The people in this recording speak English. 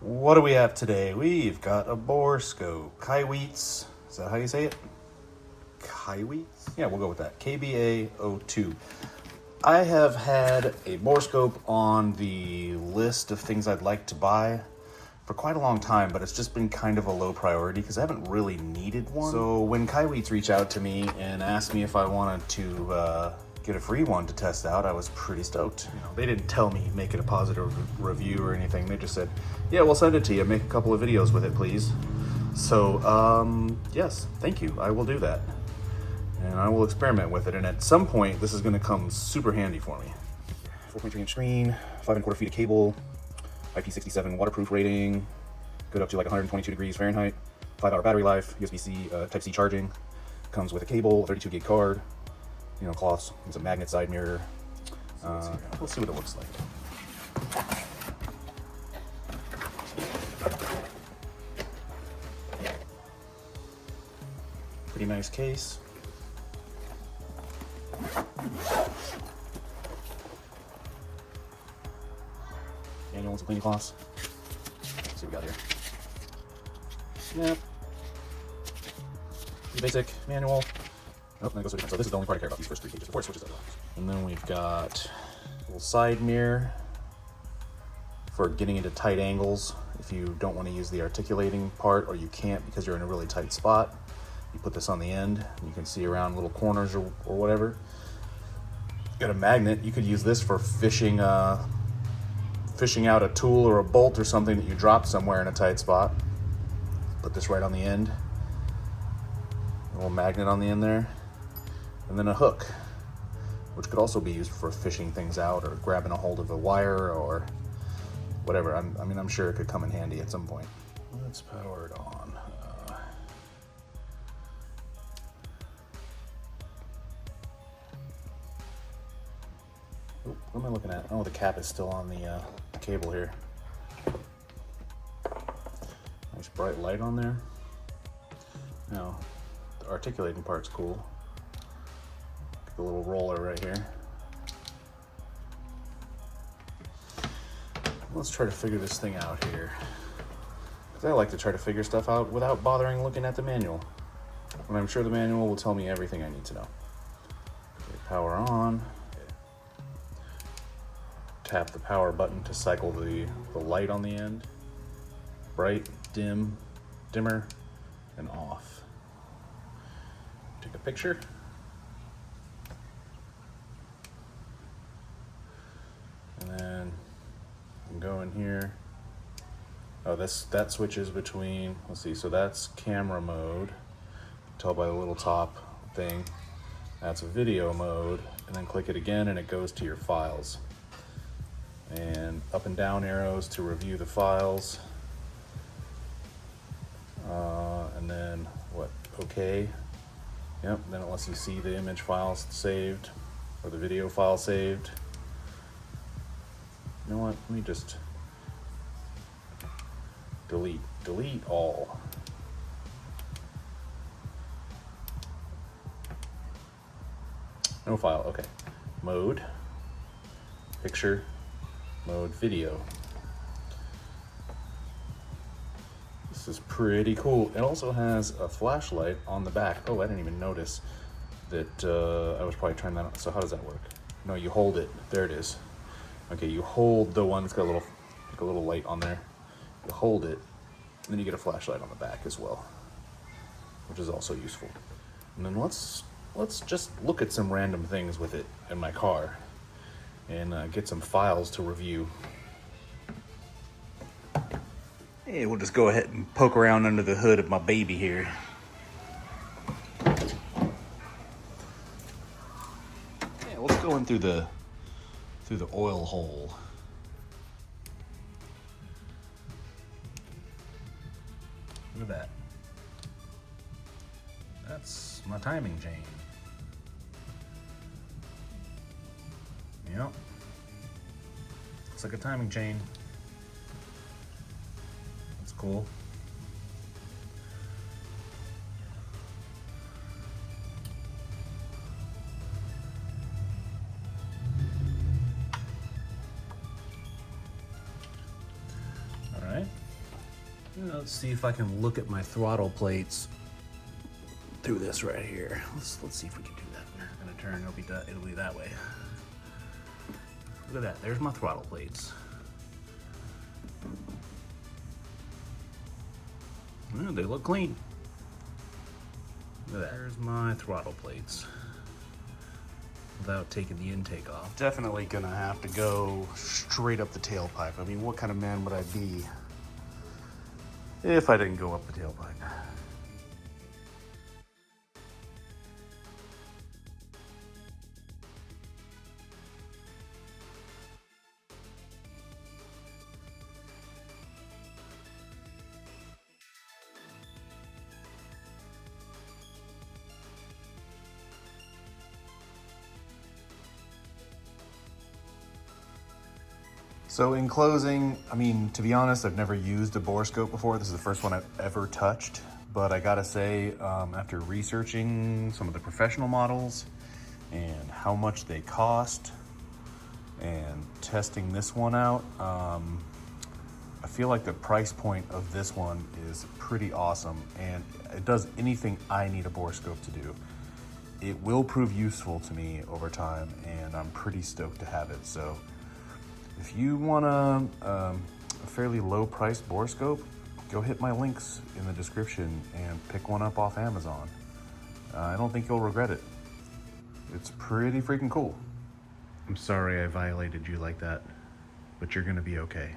What do we have today? We've got a Borescope. Kaiweets. Is that how you say it? Kaiweets? Yeah, we'll go with that. KBA02. I have had a Borescope on the list of things I'd like to buy for quite a long time, but it's just been kind of a low priority because I haven't really needed one. So when Kaiweets reached out to me and asked me if I wanted to get a free one to test out, I was pretty stoked. You know, they didn't tell me make it a positive review or anything. They just said, yeah, we'll send it to you. Make a couple of videos with it, please. So, yes, thank you. I will do that. And I will experiment with it. And at some point, this is going to come super handy for me. 4.3-inch screen, 5¼ feet of cable, IP67 waterproof rating, good up to like 122 degrees Fahrenheit, 5-hour battery life, USB-C, Type-C charging, comes with a cable, a 32 gig card, you know, cloths, there's a magnet side mirror. Let's see what it looks like. Pretty nice case. Manual and some cleaning cloths. Let's see what we got here. Snap. Pretty basic manual. Oh, that goes to different. So this is the only part I care about, these first 3 pages before it switches over. And then we've got a little side mirror for getting into tight angles. If you don't want to use the articulating part, or you can't because you're in a really tight spot, you put this on the end and you can see around little corners or whatever. Got a magnet. You could use this for fishing out a tool or a bolt or something that you dropped somewhere in a tight spot. Put this right on the end. A little magnet on the end there. And then a hook, which could also be used for fishing things out or grabbing a hold of a wire or whatever. I mean, I'm sure it could come in handy at some point. Let's power it on. What am I looking at? Oh, the cap is still on the cable here. Nice bright light on there. Now, the articulating part's cool. The little roller right here. Let's try to figure this thing out here. Because I like to try to figure stuff out without bothering looking at the manual. And I'm sure the manual will tell me everything I need to know. Okay, power on. Tap the power button to cycle the light on the end. Bright, dim, dimmer, and off. Take a picture. And then I'm going here. Oh, that switches between, let's see, so that's camera mode. Tell by the little top thing. That's video mode, and then click it again and it goes to your files. And up and down arrows to review the files. And then what? Okay. Yep, then it lets you see the image files saved or the video file saved. You know what? Let me just delete all. No file. Okay. Mode, picture, mode, video. This is pretty cool. It also has a flashlight on the back. Oh, I didn't even notice that. I was probably trying that on. So how does that work? No, you hold it. There it is. Okay, you hold the one that's got a little light on there. You hold it, and then you get a flashlight on the back as well, which is also useful. And then let's just look at some random things with it in my car and get some files to review. Hey, we'll just go ahead and poke around under the hood of my baby here. Yeah, let's go in through the oil hole. Look at that. That's my timing chain. Yep. Looks like a timing chain. That's cool. All right. Let's see if I can look at my throttle plates through this right here. Let's see if we can do that. I'm gonna turn, it'll be that way. Look at that, there's my throttle plates. Well, they look clean. Look at that, there's my throttle plates. Without taking the intake off. Definitely gonna have to go straight up the tailpipe. I mean, what kind of man would I be if I didn't go up the tailpipe? So in closing, I mean, to be honest, I've never used a Borescope before. This is the first one I've ever touched. But I gotta say, after researching some of the professional models and how much they cost and testing this one out, I feel like the price point of this one is pretty awesome, and it does anything I need a Borescope to do. It will prove useful to me over time, and I'm pretty stoked to have it. So if you want a fairly low-priced Borescope, go hit my links in the description and pick one up off Amazon. I don't think you'll regret it. It's pretty freaking cool. I'm sorry I violated you like that, but you're gonna be okay.